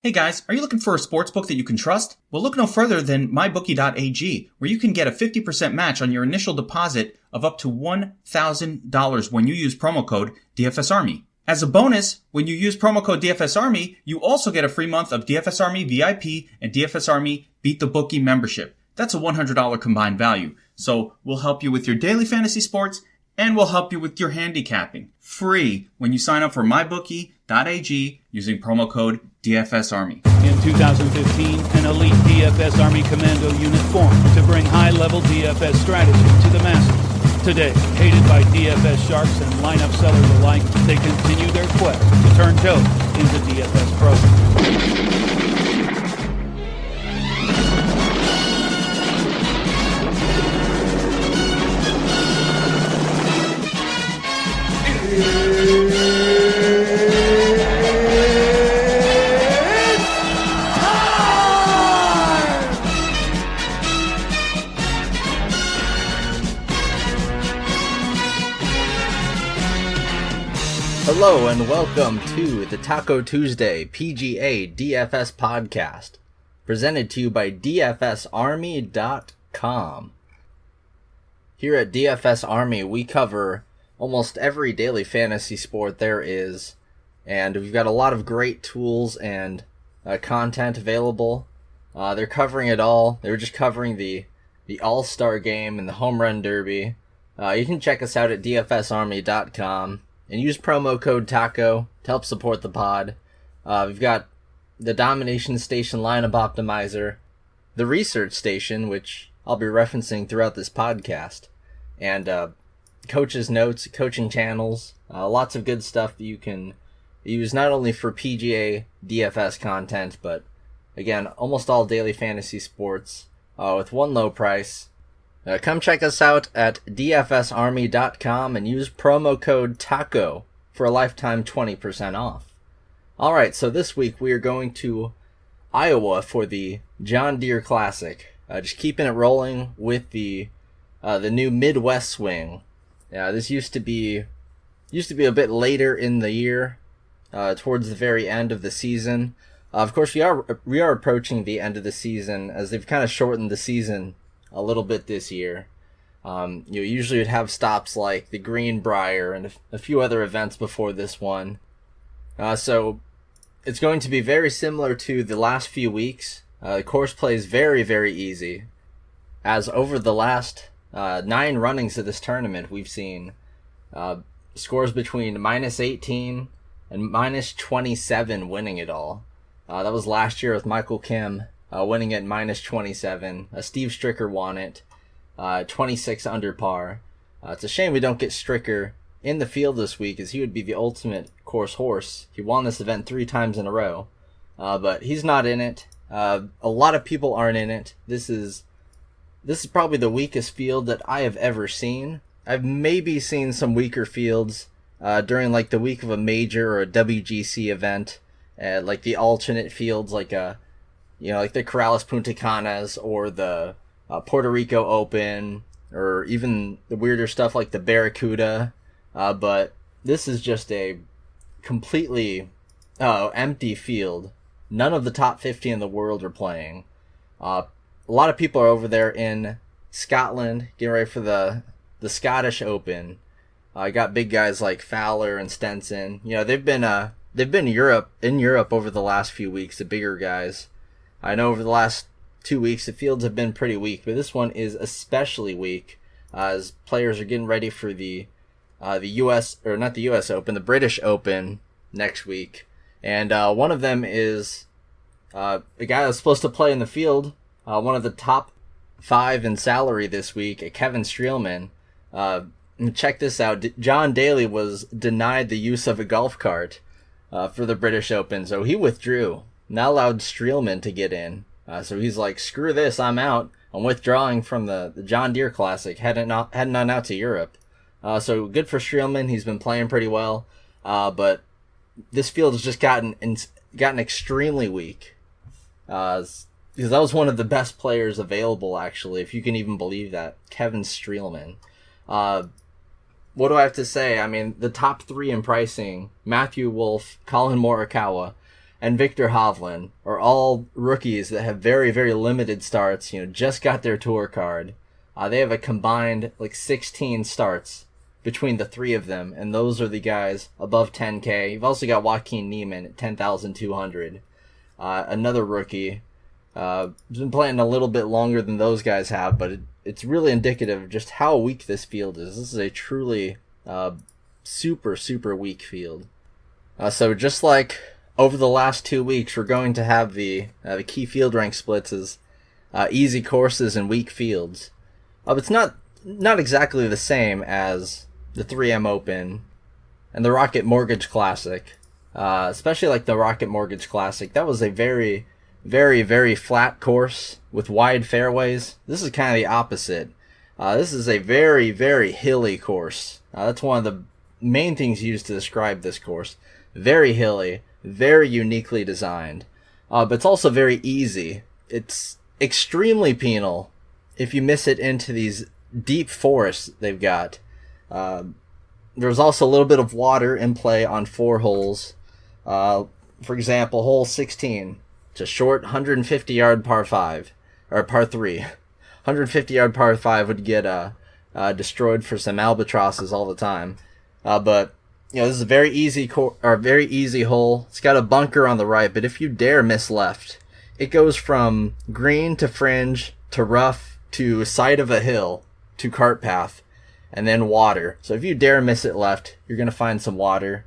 Hey guys, are you looking for a sportsbook that you can trust? Well, look no further than mybookie.ag, where you can get a 50% match on your initial deposit of up to $1,000 when you use promo code DFSARMY. As a bonus, when you use promo code DFSARMY, you also get a free month of DFS Army VIP and DFS Army Beat the Bookie membership. That's a $100 combined value. So we'll help you with your daily fantasy sports and we'll help you with your handicapping. Free when you sign up for mybookie.ag using promo code DFS Army. In 2015, an elite DFS Army Commando unit formed to bring high-level DFS strategy to the masses. Today, hated by DFS sharks and lineup sellers alike, they continue their quest to turn dope into DFS pros. Hello and welcome to the Taco Tuesday PGA DFS podcast, presented to you by DFSArmy.com. Here at DFS Army, we cover almost every daily fantasy sport there is, and we've got a lot of great tools and content available. They're covering it all. They were just covering the All-Star Game and the Home Run Derby. You can check us out at DFSArmy.com. And use promo code TACO to help support the pod. We've got the Domination Station lineup optimizer, the Research Station, which I'll be referencing throughout this podcast, and coaches' notes, coaching channels, lots of good stuff that you can use not only for PGA DFS content, but again, almost all daily fantasy sports with one low price. Come check us out at dfsarmy.com and use promo code TACO for a lifetime 20% off. Alright, so this week we are going to Iowa for the John Deere Classic. Just keeping it rolling with the new Midwest swing. This used to be a bit later in the year, towards the very end of the season. Of course, we are approaching the end of the season, as they've kind of shortened the season a little bit this year. You usually would have stops like the Greenbrier and a few other events before this one. So it's going to be very similar to the last few weeks. The course plays very, very easy, as over the last 9 runnings of this tournament, we've seen scores between -18 and -27 winning it all. That was last year with Michael Kim winning at -27. Steve Stricker won it, 26 under par. It's a shame we don't get Stricker in the field this week, as he would be the ultimate course horse. He won this event 3 times in a row, but he's not in it. A lot of people aren't in it. This is probably the weakest field that I have ever seen. I've maybe seen some weaker fields during like the week of a major or a WGC event, like the alternate fields, like like the Corrales Punta Canas or the Puerto Rico Open, or even the weirder stuff like the Barracuda. But this is just a completely empty field. None of the top 50 in the world are playing. A lot of people are over there in Scotland getting ready for the Scottish Open. I got big guys like Fowler and Stenson. They've been in Europe over the last few weeks, the bigger guys. I know over the last 2 weeks the fields have been pretty weak, but this one is especially weak as players are getting ready for the U.S. or not the U.S. Open, the British Open next week. And one of them is a guy that's supposed to play in the field, one of the top 5 in salary this week, Kevin Streelman. Check this out. John Daly was denied the use of a golf cart for the British Open, so he withdrew. Not allowed Streelman to get in. So he's like, screw this, I'm out. I'm withdrawing from the John Deere Classic, heading on out to Europe. So good for Streelman. He's been playing pretty well. But this field has just gotten extremely weak. Because that was one of the best players available, actually, if you can even believe that. Kevin Streelman. What do I have to say? I mean, the top 3 in pricing, Matthew Wolff, Colin Morikawa, and Victor Hovland are all rookies that have very, very limited starts, just got their tour card. They have a combined 16 starts between the three of them, and those are the guys above 10K. You've also got Joaquin Niemann at 10,200. Another rookie. Been playing a little bit longer than those guys have, but it's really indicative of just how weak this field is. This is a truly super, super weak field. So just like over the last 2 weeks, we're going to have the key field rank splits as easy courses and weak fields. It's not exactly the same as the 3M Open and the Rocket Mortgage Classic, especially like the Rocket Mortgage Classic. That was a very, very, very flat course with wide fairways. This is kind of the opposite. This is a very, very hilly course. That's one of the main things used to describe this course. Very hilly, very uniquely designed, but it's also very easy. It's extremely penal if you miss it into these deep forests they've got. There's also a little bit of water in play on 4 holes. For example, hole 16, it's a short 150-yard par 5, or par 3. 150-yard par 5 would get destroyed for some albatrosses all the time. But this is a very easy very easy hole. It's got a bunker on the right, but if you dare miss left, it goes from green to fringe to rough to side of a hill to cart path, and then water. So if you dare miss it left, you're going to find some water.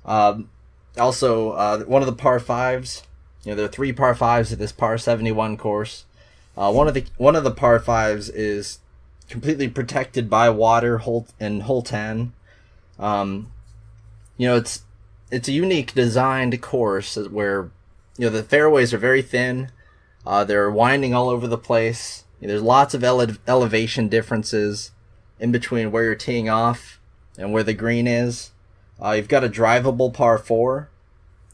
Also, one of the par 5s, there are 3 par 5s at this par 71 course. One of the par 5s is completely protected by water in hole 10. It's a unique designed course where the fairways are very thin. They're winding all over the place. There's lots of elevation differences in between where you're teeing off and where the green is. You've got a drivable par 4,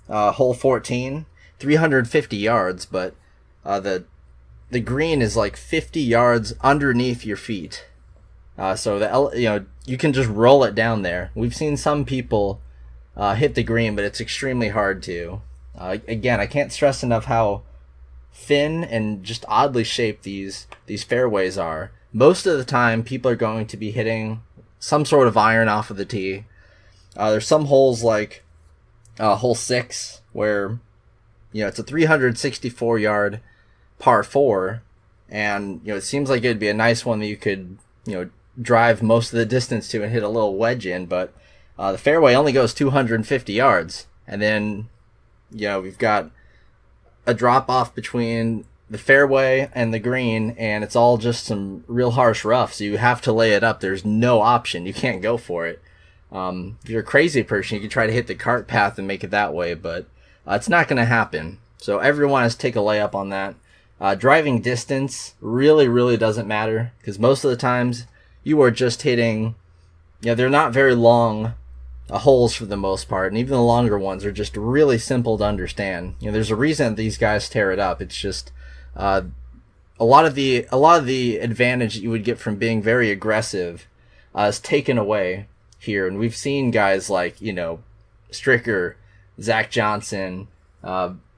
hole 14, 350 yards, but the green is like 50 yards underneath your feet. So you can just roll it down there. We've seen some people hit the green, but it's extremely hard to. Again, I can't stress enough how thin and just oddly shaped these fairways are. Most of the time, people are going to be hitting some sort of iron off of the tee. There's some holes like hole 6 where it's a 364-yard par 4, and it seems like it'd be a nice one that you could drive most of the distance to and hit a little wedge in, but the fairway only goes 250 yards, and then we've got a drop off between the fairway and the green, and it's all just some real harsh rough, so you have to lay it up. There's no option. You can't go for it. If you're a crazy person, you can try to hit the cart path and make it that way, but it's not going to happen. So everyone has to take a layup on that. Driving distance really, really doesn't matter, because most of the times you are just hitting, they're not very long holes for the most part, and even the longer ones are just really simple to understand. There's a reason that these guys tear it up. It's just a lot of the advantage that you would get from being very aggressive is taken away here, and we've seen guys like Stricker, Zach Johnson,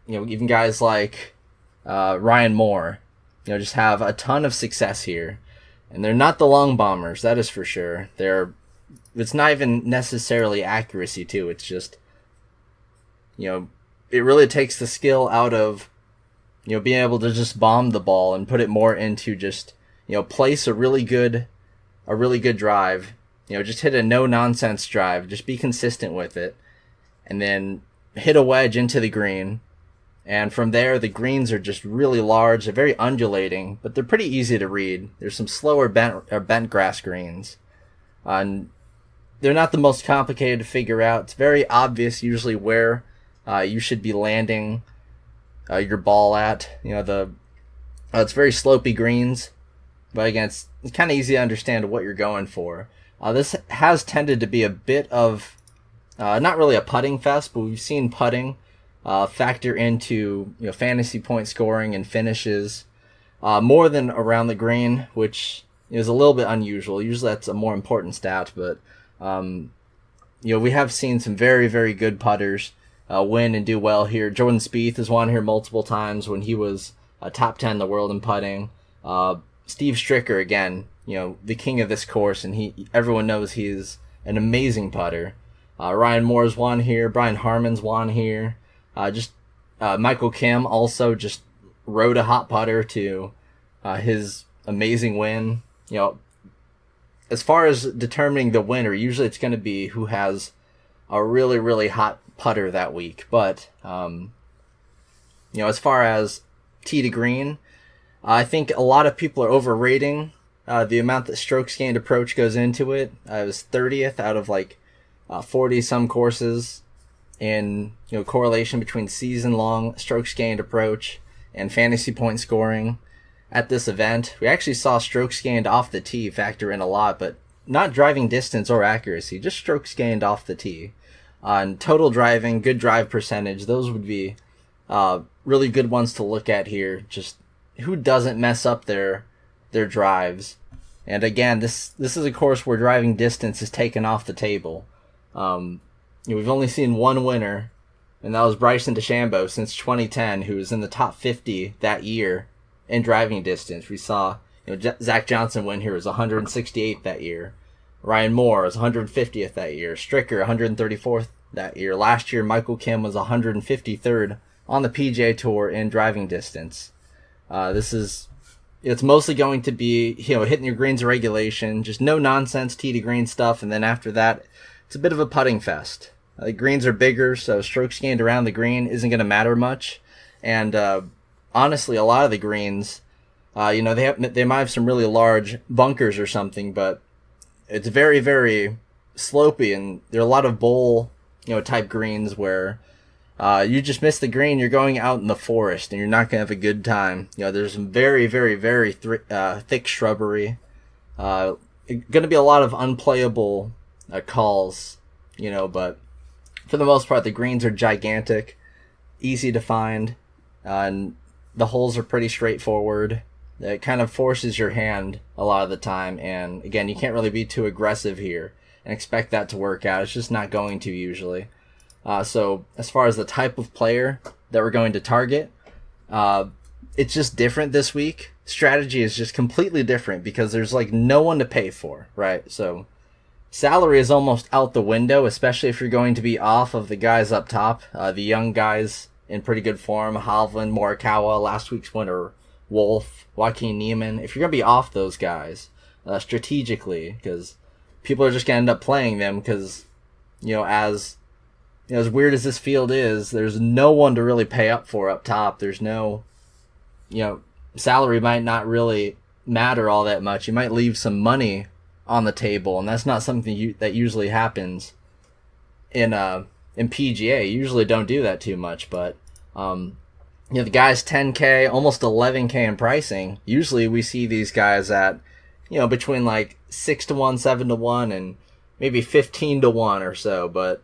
even guys like Ryan Moore, just have a ton of success here, and they're not the long bombers, that is for sure. It's not even necessarily accuracy too. It's just, it really takes the skill out of, being able to just bomb the ball and put it more into just, place a really good drive. Just hit a no-nonsense drive. Just be consistent with it. And then hit a wedge into the green. And from there, the greens are just really large. They're very undulating, but they're pretty easy to read. There's some slower bent grass greens. And they're not the most complicated to figure out. It's very obvious usually where you should be landing your ball at. It's very slopey greens, but again, it's kind of easy to understand what you're going for. This has tended to be a bit of, not really a putting fest, but we've seen putting factor into fantasy point scoring and finishes more than around the green, which is a little bit unusual. Usually that's a more important stat, but we have seen some very, very good putters win and do well here. Jordan Spieth has won here multiple times when he was top 10 in the world in putting. Steve Stricker, again, the king of this course, and everyone knows he's an amazing putter. Ryan Moore's won here. Brian Harmon's won here. Michael Kim also just rode a hot putter to his amazing win. As far as determining the winner, usually it's going to be who has a really, really hot putter that week. But, as far as tee to green, I think a lot of people are overrating the amount that strokes gained approach goes into it. It was 30th out of 40 some courses in correlation between season long strokes gained approach and fantasy point scoring at this event. We actually saw strokes gained off the tee factor in a lot, but not driving distance or accuracy, just strokes gained off the tee. On total driving, good drive percentage, those would be really good ones to look at here. Just who doesn't mess up their drives. And again, this is a course where driving distance is taken off the table. We've only seen one winner, and that was Bryson DeChambeau since 2010, who was in the top 50 that year in driving distance. We saw Zach Johnson win here, was 168th that year. Ryan Moore was 150th that year. Stricker 134th that year. Last year, Michael Kim was 153rd on the PGA Tour in driving distance. It's mostly going to be hitting your greens in regulation, just no nonsense tee to green stuff, and then after that, it's a bit of a putting fest. The greens are bigger, so strokes gained around the green isn't going to matter much. And honestly, a lot of the greens, they might have some really large bunkers or something, but it's very, very slopey, and there are a lot of bowl, type greens where you just miss the green, you're going out in the forest, and you're not going to have a good time. There's some very, very, very thick shrubbery. Going to be a lot of unplayable calls, but for the most part, the greens are gigantic, easy to find, and the holes are pretty straightforward. It kind of forces your hand a lot of the time, and again, you can't really be too aggressive here and expect that to work out. It's just not going to usually. So as far as the type of player that we're going to target, it's just different this week. Strategy is just completely different because there's no one to pay for, right? So salary is almost out the window, especially if you're going to be off of the guys up top, the young guys in pretty good form, Hovland, Morikawa, last week's winner, Wolf, Joaquin Niemann. If you're going to be off those guys strategically, because people are just going to end up playing them because, as weird as this field is, there's no one to really pay up for up top. There's no, salary might not really matter all that much. You might leave some money on the table, and that's not something that usually happens in PGA. You usually don't do that too much, but the guys 10K, almost 11K in pricing. Usually we see these guys at between 6 to 1, 7 to 1, and maybe 15 to 1 or so, but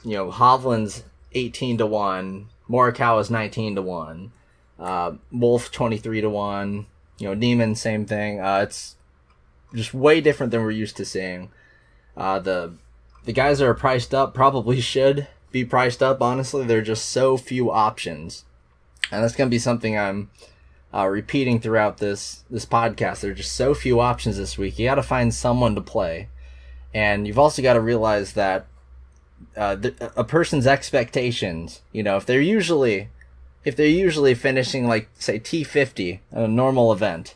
Hovland's 18 to 1, Morikawa's 19 to 1, Wolf 23 to 1, Niemann, same thing. It's just way different than we're used to seeing. The guys that are priced up probably should be priced up, honestly. There are just so few options. And that's going to be something I'm repeating throughout this podcast. There are just so few options this week. You got to find someone to play. And you've also got to realize that a person's expectations, if they're usually finishing say T50 at a normal event,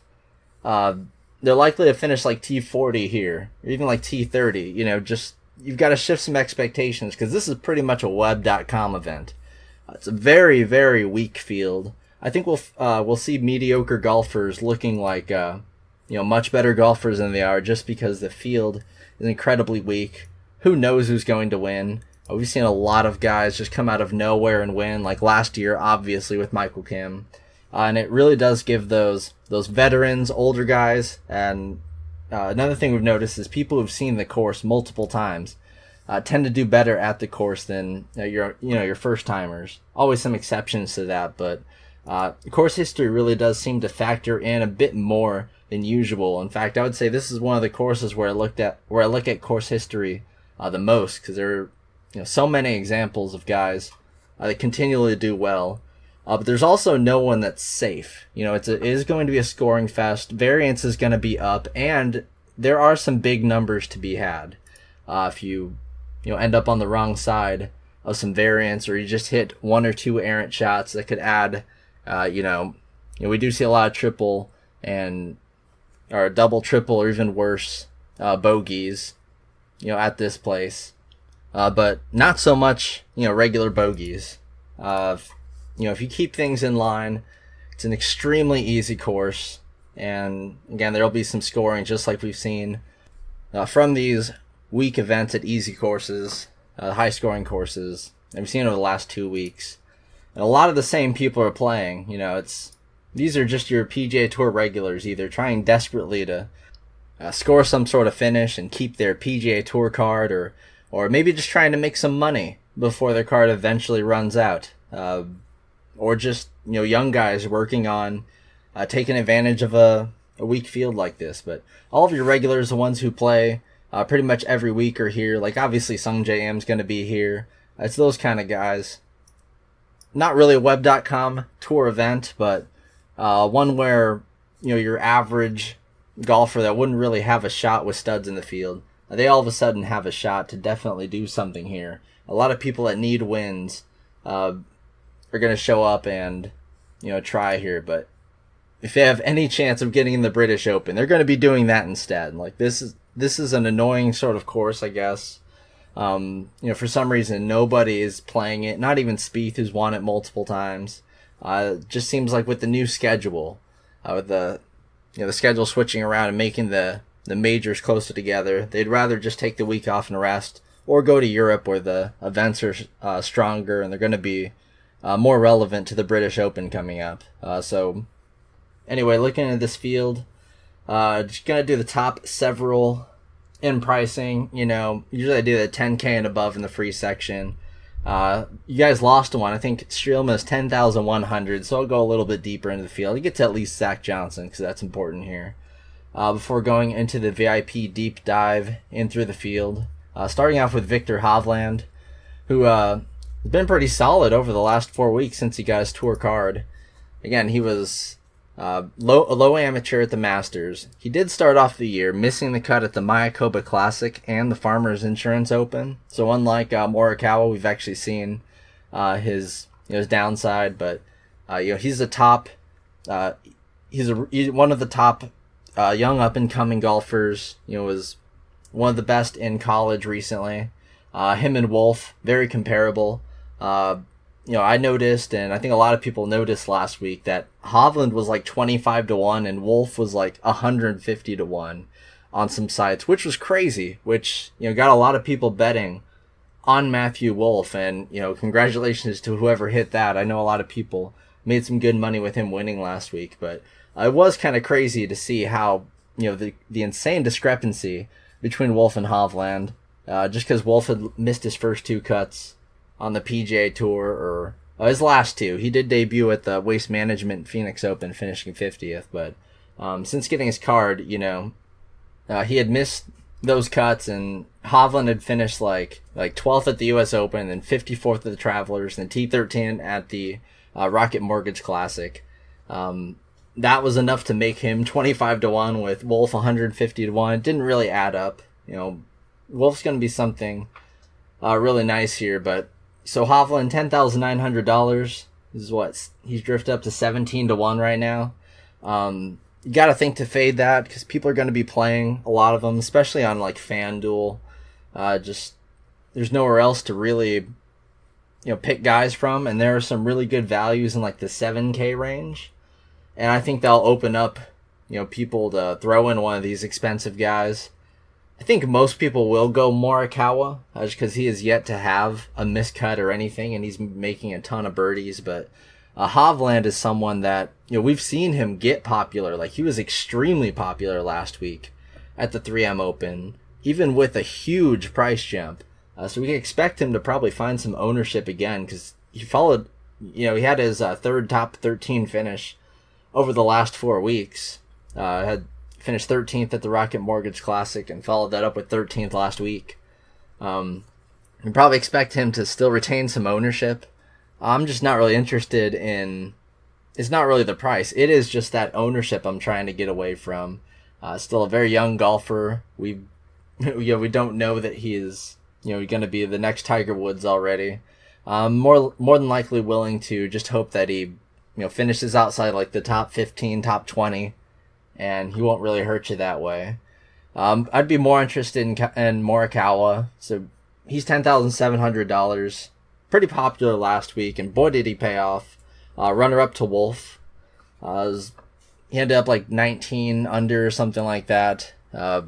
they're likely to finish T40 here, or even T30. Just you've got to shift some expectations because this is pretty much a web.com event. It's a very, very weak field. I think we'll see mediocre golfers looking like much better golfers than they are just because the field is incredibly weak. Who knows who's going to win? We've seen a lot of guys just come out of nowhere and win, like last year, obviously, with Michael Kim. And it really does give those veterans, older guys, and another thing we've noticed is people who've seen the course multiple times tend to do better at the course than your first timers. Always some exceptions to that, but course history really does seem to factor in a bit more than usual. In fact, I would say this is one of the courses where I look at course history the most, because there are so many examples of guys They continually do well. But there's also no one that's safe. It is going to be a scoring fest. Variance is going to be up, and there are some big numbers to be had. If you end up on the wrong side of some variance, or you just hit one or two errant shots that could add, we do see a lot of triple or double, triple, or even worse bogeys, at this place. But not so much, regular bogeys. If you keep things in line, it's an extremely easy course. And again, there'll be some scoring just like we've seen from these week events at easy courses, high scoring courses. And we've seen over the last 2 weeks. And a lot of the same people are playing. These are just your PGA Tour regulars, either trying desperately to score some sort of finish and keep their PGA Tour card, or maybe just trying to make some money before their card eventually runs out. Or just, young guys working on taking advantage of a weak field like this. But all of your regulars, the ones who play pretty much every week, are here. Like, obviously, Sung J M's going to be here. It's those kind of guys. Not really a Web.com tour event, but one where, your average golfer that wouldn't really have a shot with studs in the field, they all of a sudden have a shot to definitely do something here. A lot of people that need wins are going to show up and, try here. But if they have any chance of getting in the British Open, they're going to be doing that instead. Like, this is an annoying sort of course, I guess. For some reason, nobody is playing it. Not even Spieth, who's won it multiple times. It just seems like with the new schedule, with the schedule switching around and making the majors closer together, they'd rather just take the week off and rest, or go to Europe where the events are stronger and they're going to be more relevant to the British Open coming up. So anyway, looking at this field, just going to do the top several in pricing. Usually I do the 10K and above in the free section. You guys lost one. I think Streelman is 10,100, so I'll go a little bit deeper into the field. You get to at least Zach Johnson, because that's important here. Before going into the VIP deep dive in through the field, starting off with Victor Hovland, who has been pretty solid over the last 4 weeks since he got his tour card. Again, he was a low amateur at the Masters. He did start off the year missing the cut at the Mayakoba Classic and the Farmers Insurance Open. So unlike Morikawa, we've actually seen his downside. But he's a top. He's one of the top young up and coming golfers. Was one of the best in college recently. Him and Wolf, very comparable. I noticed, and I think a lot of people noticed last week, that Hovland was like 25-1 and Wolf was like 150-1 on some sites, which was crazy, which, got a lot of people betting on Matthew Wolf. And, congratulations to whoever hit that. I know a lot of people made some good money with him winning last week, but it was kind of crazy to see how, the insane discrepancy between Wolf and Hovland, just because Wolf had missed his first two cuts on the PGA Tour, or his last two. He did debut at the Waste Management Phoenix Open, finishing 50th, but since getting his card, he had missed those cuts, and Hovland had finished like 12th at the U.S. Open, then 54th at the Travelers, then T13 at the Rocket Mortgage Classic. That was enough to make him 25-1 with Wolf 150-1. It didn't really add up. Wolf's going to be something really nice here, but so Hovland, $10,900 is what he's drifted up to 17-1 right now. You got to think to fade that, because people are going to be playing a lot of them, especially on like FanDuel. Just there's nowhere else to really pick guys from, and there are some really good values in like the 7K range, and I think that'll open up people to throw in one of these expensive guys. I think most people will go Morikawa, just because he is yet to have a miscut or anything, and he's making a ton of birdies. But Hovland is someone that we've seen him get popular. Like, he was extremely popular last week at the 3M Open, even with a huge price jump. So we can expect him to probably find some ownership again, because he followed. He had his third top 13 finish over the last 4 weeks. Had finished 13th at the Rocket Mortgage Classic and followed that up with 13th last week. You probably expect him to still retain some ownership I'm just not really interested in. It's not really the price. It is just that ownership I'm trying to get away from. Still a very young golfer. We don't know that he is going to be the next Tiger Woods already. More than likely willing to just hope that he finishes outside like the top 15, top 20, and he won't really hurt you that way. I'd be more interested in Morikawa. So he's $10,700. Pretty popular last week, and boy did he pay off. Runner up to Wolf. He ended up like 19 under or something like that. The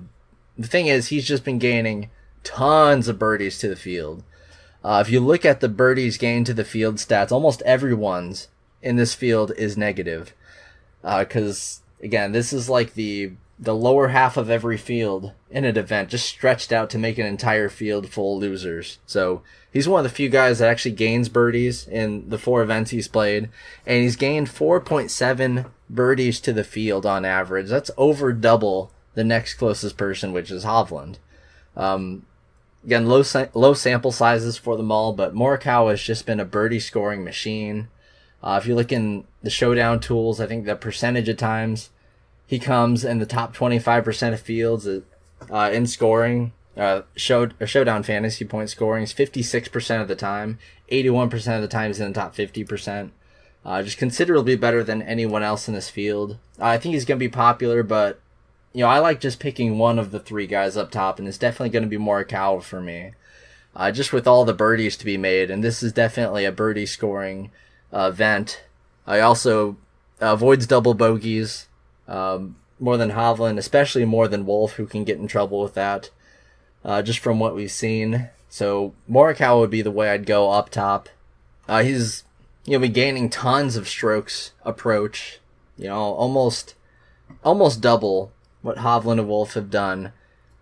thing is, he's just been gaining tons of birdies to the field. If you look at the birdies gained to the field stats, almost everyone's in this field is negative. Because, again, this is like the lower half of every field in an event, just stretched out to make an entire field full of losers. So he's one of the few guys that actually gains birdies in the 4 events he's played, and he's gained 4.7 birdies to the field on average. That's over double the next closest person, which is Hovland. Again, low sample sizes for them all, but Morikawa has just been a birdie scoring machine. If you look in the showdown tools, I think the percentage of times he comes in the top 25% of fields in scoring. Showdown fantasy point scoring is 56% of the time, 81% of the time is in the top 50%. Just considerably better than anyone else in this field. I think he's going to be popular, but I like just picking one of the 3 guys up top, and it's definitely going to be Morikawa for me. Just with all the birdies to be made, and this is definitely a birdie scoring event. He also avoids double bogeys more than Hovland, especially more than Wolf, who can get in trouble with that. Just from what we've seen. So Morikawa would be the way I'd go up top. He's been gaining tons of strokes approach. Almost double what Hovland and Wolf have done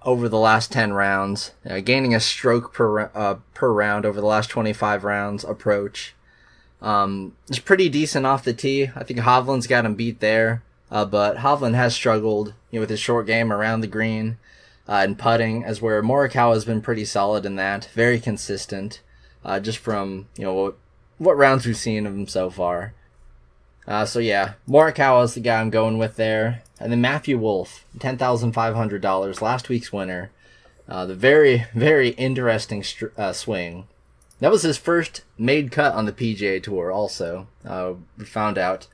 over the last 10 rounds. Gaining a stroke per round over the last 25 rounds approach. It's pretty decent off the tee. I think Hovland's got him beat there. But Hovland has struggled with his short game around the green. And putting, as where Morikawa has been pretty solid in that, very consistent, just from what rounds we've seen of him so far. So yeah, Morikawa is the guy I'm going with there, and then Matthew Wolff, $10,500, last week's winner. The very, very interesting swing. That was his first made cut on the PGA Tour. Also, we found out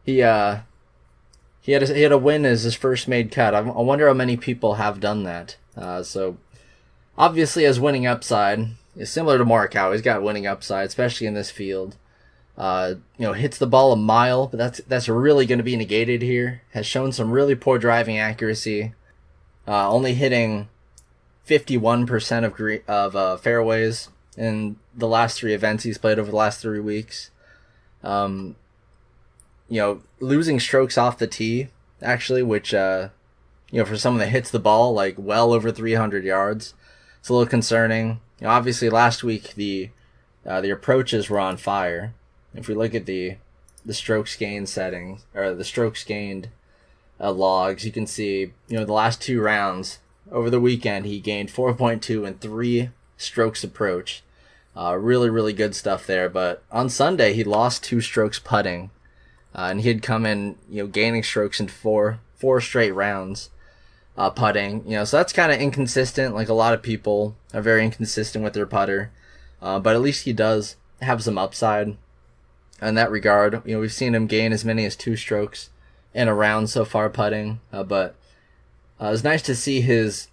he had a win as his first made cut. I wonder how many people have done that. So, obviously, as winning upside is similar to Morikawa. He's got winning upside, especially in this field. Hits the ball a mile, but that's really going to be negated here. Has shown some really poor driving accuracy. Only hitting 51% of fairways in the last 3 events he's played over the last 3 weeks. Losing strokes off the tee, actually, which, for someone that hits the ball, like, well over 300 yards, it's a little concerning. Obviously, last week, the approaches were on fire. If we look at the strokes gained settings, or the strokes gained logs, you can see, the last 2 rounds, over the weekend, he gained 4.2 and 3 strokes approach. Really, really good stuff there. But on Sunday, he lost 2 strokes putting. And he had come in, gaining strokes in four straight rounds, putting. So that's kind of inconsistent. Like a lot of people are very inconsistent with their putter, but at least he does have some upside in that regard. We've seen him gain as many as 2 strokes in a round so far putting. But it was nice to see his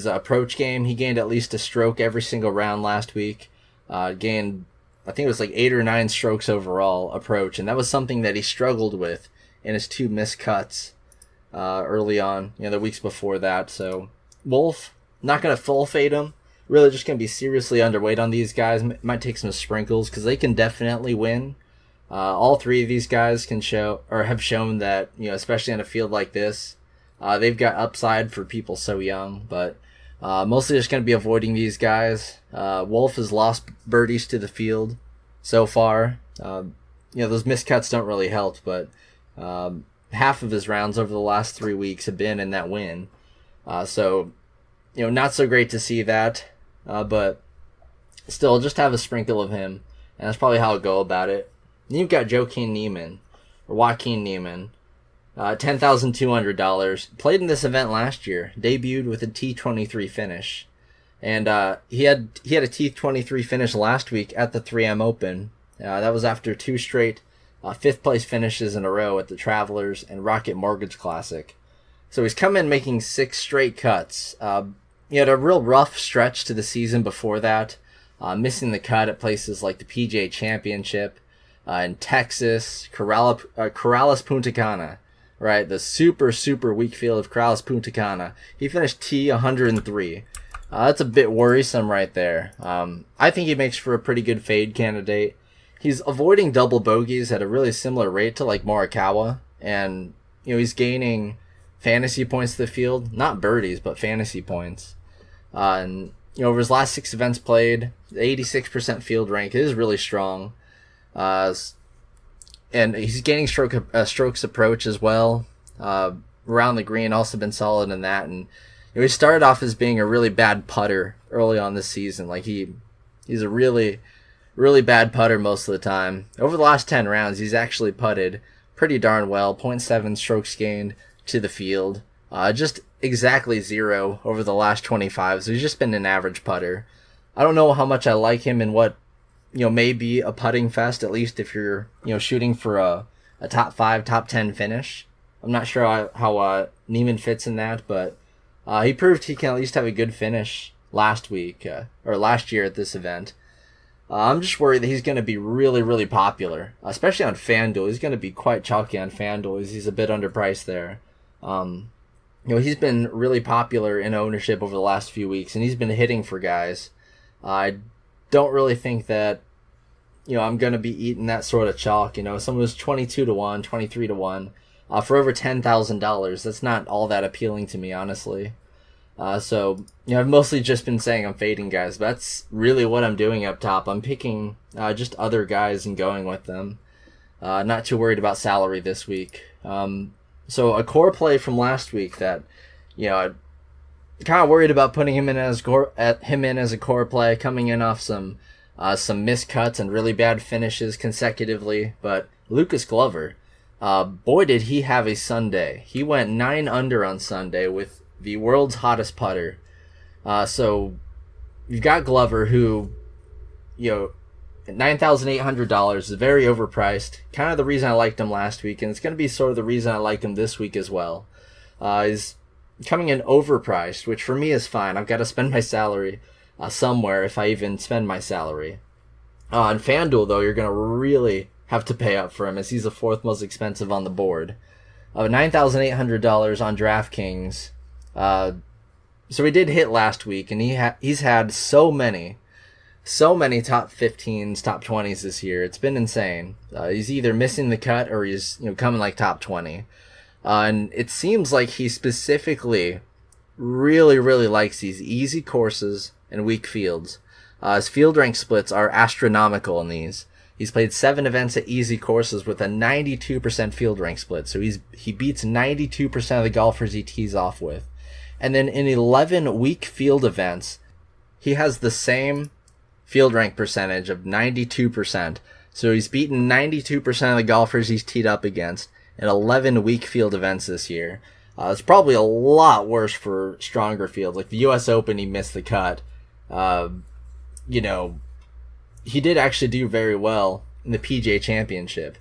approach game. He gained at least a stroke every single round last week. Gained, I think it was like 8 or 9 strokes overall approach, and that was something that he struggled with in his 2 missed cuts early on, the weeks before that. So Wolf, not going to full fade him. Really just going to be seriously underweight on these guys. Might take some sprinkles because they can definitely win. All 3 of these guys have shown that, especially in a field like this, they've got upside for people so young, but mostly just going to be avoiding these guys. Wolf has lost birdies to the field so far. Those missed cuts don't really help, but half of his rounds over the last 3 weeks have been in that win. So, not so great to see that, but still just have a sprinkle of him and that's probably how I'll go about it. Then you've got Joaquin Niemann, $10,200. Played in this event last year, debuted with a T23 finish. And he had a T23 finish last week at the 3M Open. That was after 2 straight 5th place finishes in a row at the Travelers and Rocket Mortgage Classic. So he's come in making 6 straight cuts. He had a real rough stretch to the season before that, missing the cut at places like the PGA Championship in Texas, Corrales Punta Cana, right? The super weak field of Corrales Punta Cana. He finished T103. That's a bit worrisome right there. I think he makes for a pretty good fade candidate. He's avoiding double bogeys at a really similar rate to like Morikawa, and he's gaining fantasy points to the field, not birdies, but fantasy points. And over his last 6 events played, the 86% field rank is really strong. And he's gaining strokes approach as well. Around the green, also been solid in that. And he started off as being a really bad putter early on this season. Like he's a really bad putter most of the time. Over the last 10 rounds, he's actually putted pretty darn well. 0.7 strokes gained to the field. Just exactly 0 over the last 25. So he's just been an average putter. I don't know how much I like him in what may be a putting fest, at least if you're shooting for a top 5, top 10 finish. I'm not sure how Niemann fits in that, but he proved he can at least have a good finish last week or last year at this event. I'm just worried that he's going to be really popular, especially on FanDuel. He's going to be quite chalky on FanDuel. He's a bit underpriced there. He's been really popular in ownership over the last few weeks, and he's been hitting for guys. I don't really think that I'm going to be eating that sort of chalk. Someone who's 22-1, 23-1 for over $10,000. That's not all that appealing to me, honestly. So I've mostly just been saying I'm fading guys, but that's really what I'm doing up top. I'm picking just other guys and going with them. Not too worried about salary this week. So a core play from last week that I kind of worried about putting him in as a core play, coming in off some missed cuts and really bad finishes consecutively. But Lucas Glover, boy did he have a Sunday. He went 9 under on Sunday with the world's hottest putter. So you've got Glover, who $9,800 is very overpriced. Kind of the reason I liked him last week, and it's going to be sort of the reason I like him this week as well. Is coming in overpriced, which for me is fine. I've got to spend my salary somewhere if I even spend my salary. On FanDuel, though, you're going to really have to pay up for him, as he's the 4th most expensive on the board. $9,800 on DraftKings. So he did hit last week, and he's had so many top 15s, top 20s this year. It's been insane. He's either missing the cut or he's coming like top 20. And it seems like he specifically really likes these easy courses and weak fields. His field rank splits are astronomical in these. He's played 7 events at easy courses with a 92% field rank split. So he beats 92% of the golfers he tees off with. And then in 11 weak field events, he has the same field rank percentage of 92%. So he's beaten 92% of the golfers he's teed up against in 11 weak field events this year. It's probably a lot worse for stronger fields. Like the US Open, he missed the cut. He did actually do very well in the PGA Championship.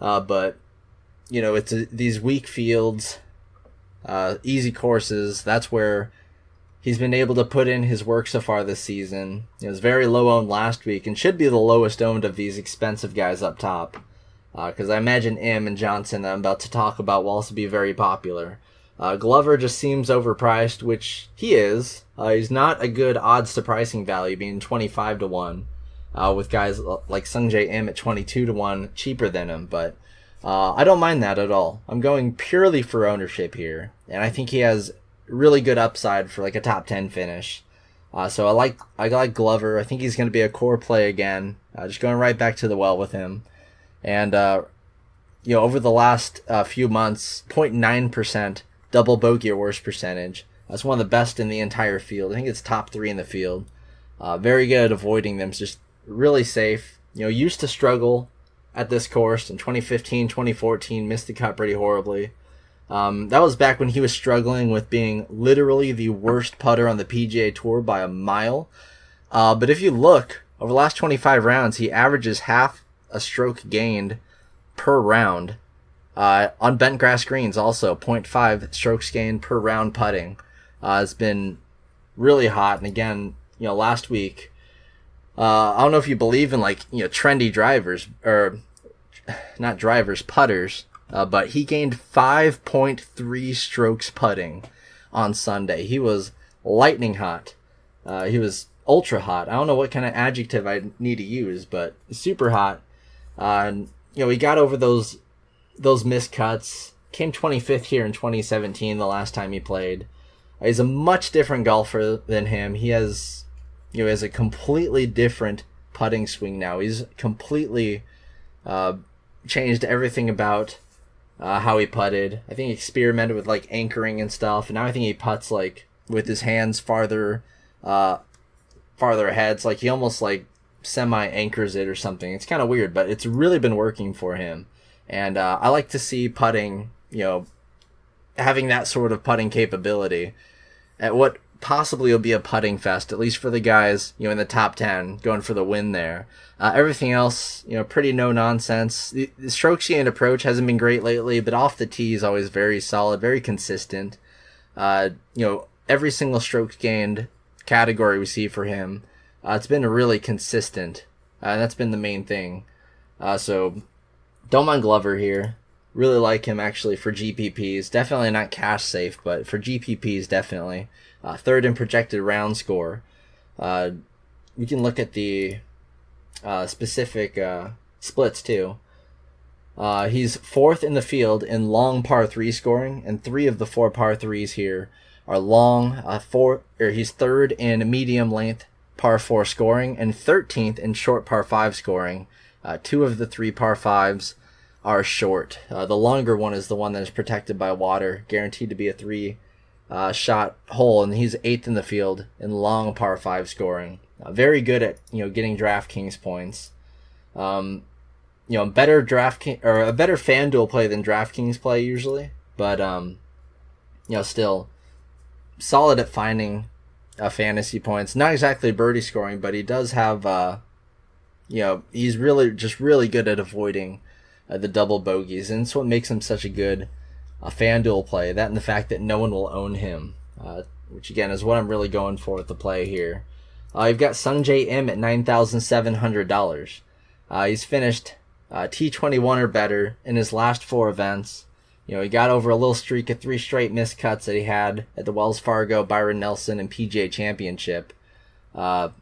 But it's these weak fields, easy courses. That's where he's been able to put in his work so far this season. He was very low owned last week and should be the lowest owned of these expensive guys up top. Because I imagine Im and Johnson that I'm about to talk about will also be very popular. Glover just seems overpriced, which he is. He's not a good odds to pricing value, being 25-1, with guys like Sungjae Im at 22-1, cheaper than him. But I don't mind that at all. I'm going purely for ownership here, and I think he has really good upside for like a top 10 finish. So I like Glover. I think he's going to be a core play again. Just going right back to the well with him. And over the last few months, 0.9% double bogey or worse percentage. That's one of the best in the entire field. I think it's top 3 in the field. Very good at avoiding them. It's just really safe. used to struggle at this course in 2015, 2014, missed the cut pretty horribly. That was back when he was struggling with being literally the worst putter on the PGA Tour by a mile. But if you look, over the last 25 rounds, he averages half a stroke gained per round. On bent grass greens also, 0.5 strokes gained per round putting. It's been really hot. And again, last week, I don't know if you believe in trendy drivers, or not drivers, putters, but he gained 5.3 strokes putting on Sunday. He was lightning hot. He was ultra hot. I don't know what kind of adjective I need to use, but super hot. And he got over those missed cuts. Came 25th here in 2017, the last time he played. He's a much different golfer than him. He has a completely different putting swing now. He's completely changed everything about how he putted. I think he experimented with anchoring and stuff, and now I think he putts with his hands farther ahead. It's he almost semi-anchors it or something. It's kind of weird, but it's really been working for him. And I like to see putting, having that sort of putting capability at what possibly will be a putting fest, at least for the guys, in the top 10, going for the win there. Everything else, pretty no nonsense. The strokes gained approach hasn't been great lately, but off the tee is always very solid, very consistent. Every single strokes gained category we see for him, it's been really consistent. And that's been the main thing. So don't mind Glover here. Really like him actually for GPPs. Definitely not cash safe, but for GPPs definitely. Third in projected round score. We can look at the specific splits too. He's fourth in the field in long par 3 scoring, and 3 of the 4 par 3s here are long. He's third in medium length par 4 scoring and 13th in short par 5 scoring. 2 of the 3 par 5s are short. The longer one is the one that is protected by water, guaranteed to be a 3 shot hole, and he's 8th in the field in long par 5 scoring. Very good at getting DraftKings points. Better DraftKings or a better FanDuel play than DraftKings play usually, but still solid at finding fantasy points. Not exactly birdie scoring, but he does have he's really good at avoiding the double bogeys, and it's what makes him such a good FanDuel play. That and the fact that no one will own him, which again is what I'm really going for with the play here. You've got Sungjae Im at $9,700. He's finished T21 or better in his last 4 events. He got over a little streak of 3 straight missed cuts that he had at the Wells Fargo, Byron Nelson, and PGA Championship. The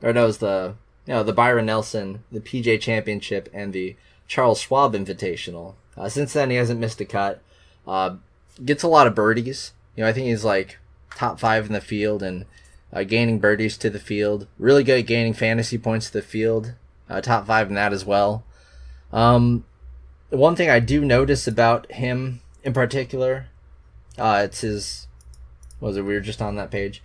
Byron Nelson, the PGA Championship, and the Charles Schwab Invitational. Since then, he hasn't missed a cut. Gets a lot of birdies. I think he's top 5 in the field and gaining birdies to the field. Really good at gaining fantasy points to the field. Top 5 in that as well. One thing I do notice about him in particular, it's his... We were just on that page.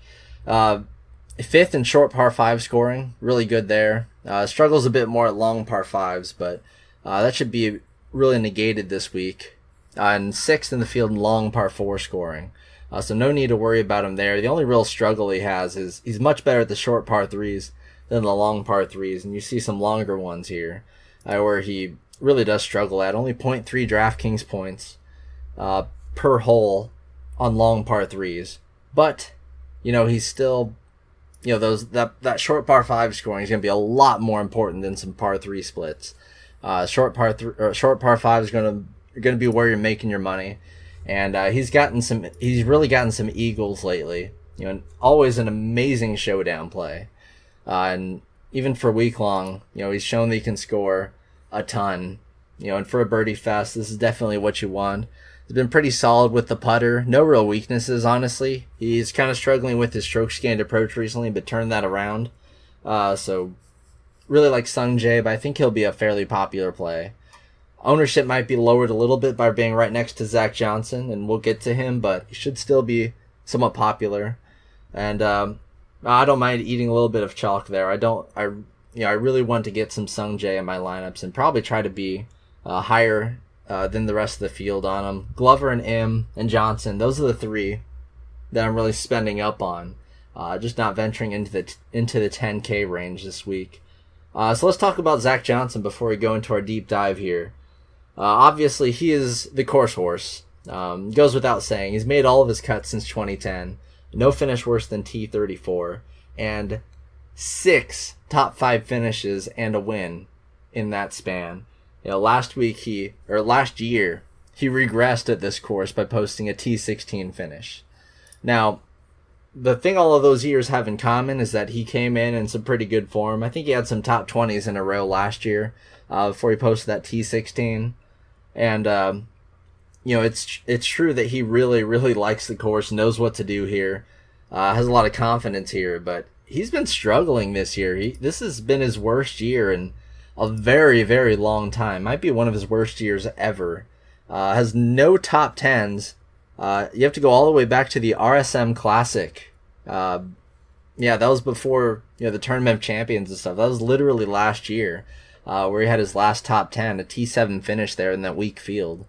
5th in short par 5 scoring. Really good there. Struggles a bit more at long par 5s, but that should be really negated this week. And 6th in the field in long par 4 scoring. So no need to worry about him there. The only real struggle he has is he's much better at the short par 3s than the long par 3s. And you see some longer ones here where he really does struggle at. Only 0.3 DraftKings points per hole on long par 3s. But, he's still... that short par 5 scoring is going to be a lot more important than some par 3 splits. Short par 5 is going to be where you're making your money, and he's really gotten some eagles lately. Always an amazing showdown play, and even for week long, he's shown that he can score a ton. And for a birdie fest, this is definitely what you want. He's been pretty solid with the putter. No real weaknesses, honestly. He's kind of struggling with his stroke gained approach recently, but turned that around. So really like Sungjae, but I think he'll be a fairly popular play. Ownership might be lowered a little bit by being right next to Zach Johnson, and we'll get to him, but he should still be somewhat popular. And I don't mind eating a little bit of chalk there. I I really want to get some Sung Jae in my lineups and probably try to be higher than the rest of the field on them. Glover and Im and Johnson, those are the three that I'm really spending up on. Just not venturing into the 10K range this week. So let's talk about Zach Johnson before we go into our deep dive here. Obviously, he is the course horse. Goes without saying. He's made all of his cuts since 2010. No finish worse than T34. And 6 top 5 finishes and a win in that span. Last year, he regressed at this course by posting a T16 finish. Now, the thing all of those years have in common is that he came in some pretty good form. I think he had some top 20s in a row last year before he posted that T16. And, it's true that he really, really likes the course, knows what to do here, has a lot of confidence here, but he's been struggling this year. This has been his worst year in a very, very long time. Might be one of his worst years ever. Has no top 10s. You have to go all the way back to the RSM Classic. That was before the Tournament of Champions and stuff. That was literally last year, where he had his last top 10, a T7 finish there in that weak field.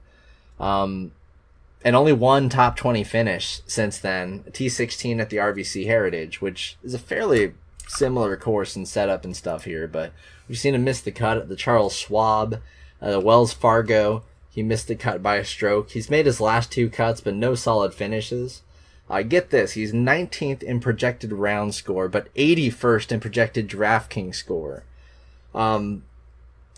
And only one top 20 finish since then, a T16 at the RBC Heritage, which is a fairly similar course and setup and stuff here, but we've seen him miss the cut at the Charles Schwab, the Wells Fargo. He missed the cut by a stroke. He's made his last 2 cuts, but no solid finishes. Get this, he's 19th in projected round score, but 81st in projected DraftKings score. All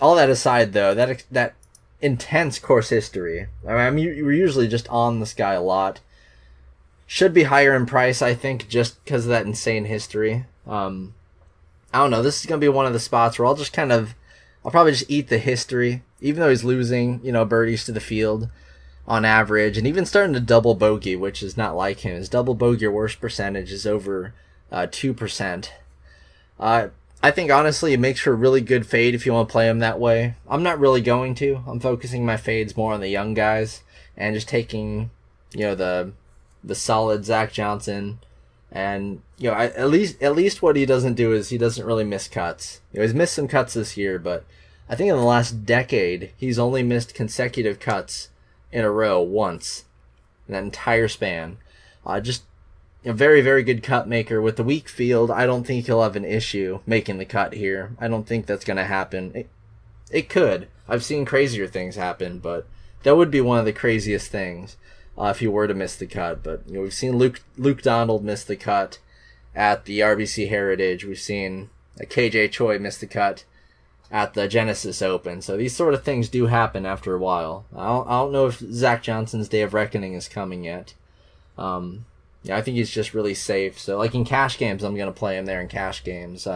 that aside, though, that intense course history, we're usually just on this guy a lot. Should be higher in price, I think, just because of that insane history. I don't know, this is going to be one of the spots where I'll probably just eat the history, even though he's losing, birdies to the field on average, and even starting to double bogey, which is not like him. His double bogey or worse percentage is over 2%. I think, honestly, it makes for a really good fade if you want to play him that way. I'm not really going to. I'm focusing my fades more on the young guys and just taking, the solid Zach Johnson. And, at least what he doesn't do is he doesn't really miss cuts. He's missed some cuts this year, but I think in the last decade, he's only missed consecutive cuts in a row once in that entire span. Just a very, very good cut maker. With the weak field, I don't think he'll have an issue making the cut here. I don't think that's going to happen. It could. I've seen crazier things happen, but that would be one of the craziest things if he were to miss the cut. But we've seen Luke Donald miss the cut at the RBC Heritage. We've seen KJ Choi miss the cut at the Genesis Open. So these sort of things do happen after a while. I don't know if Zach Johnson's day of reckoning is coming yet. I think he's just really safe. So like in cash games, I'm going to play him there in cash games.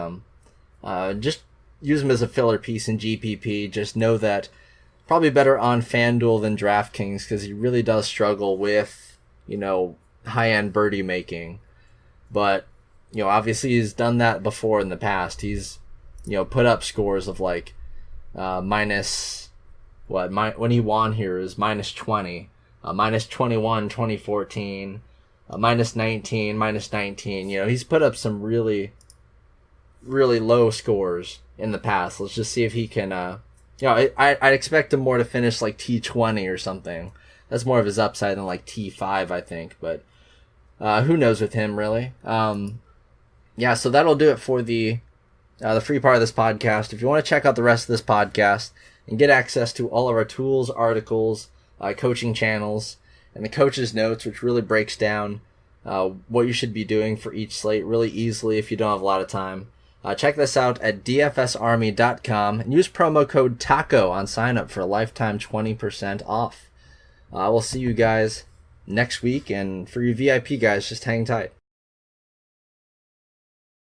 Just use him as a filler piece in GPP. Just know that probably better on FanDuel than DraftKings because he really does struggle with, high-end birdie making. But, obviously he's done that before in the past. He's put up scores of like when he won here is minus 20, minus 21, 2014, minus 19, minus 19. He's put up some really, really low scores in the past. Let's just see if he can, I'd expect him more to finish like T20 or something. That's more of his upside than like T5, I think, but who knows with him really. So that'll do it for the free part of this podcast. If you want to check out the rest of this podcast and get access to all of our tools, articles, coaching channels, and the coach's notes, which really breaks down what you should be doing for each slate really easily if you don't have a lot of time, check this out at dfsarmy.com and use promo code TACO on sign up for a lifetime 20% off. We'll see you guys next week, and for you VIP guys, just hang tight.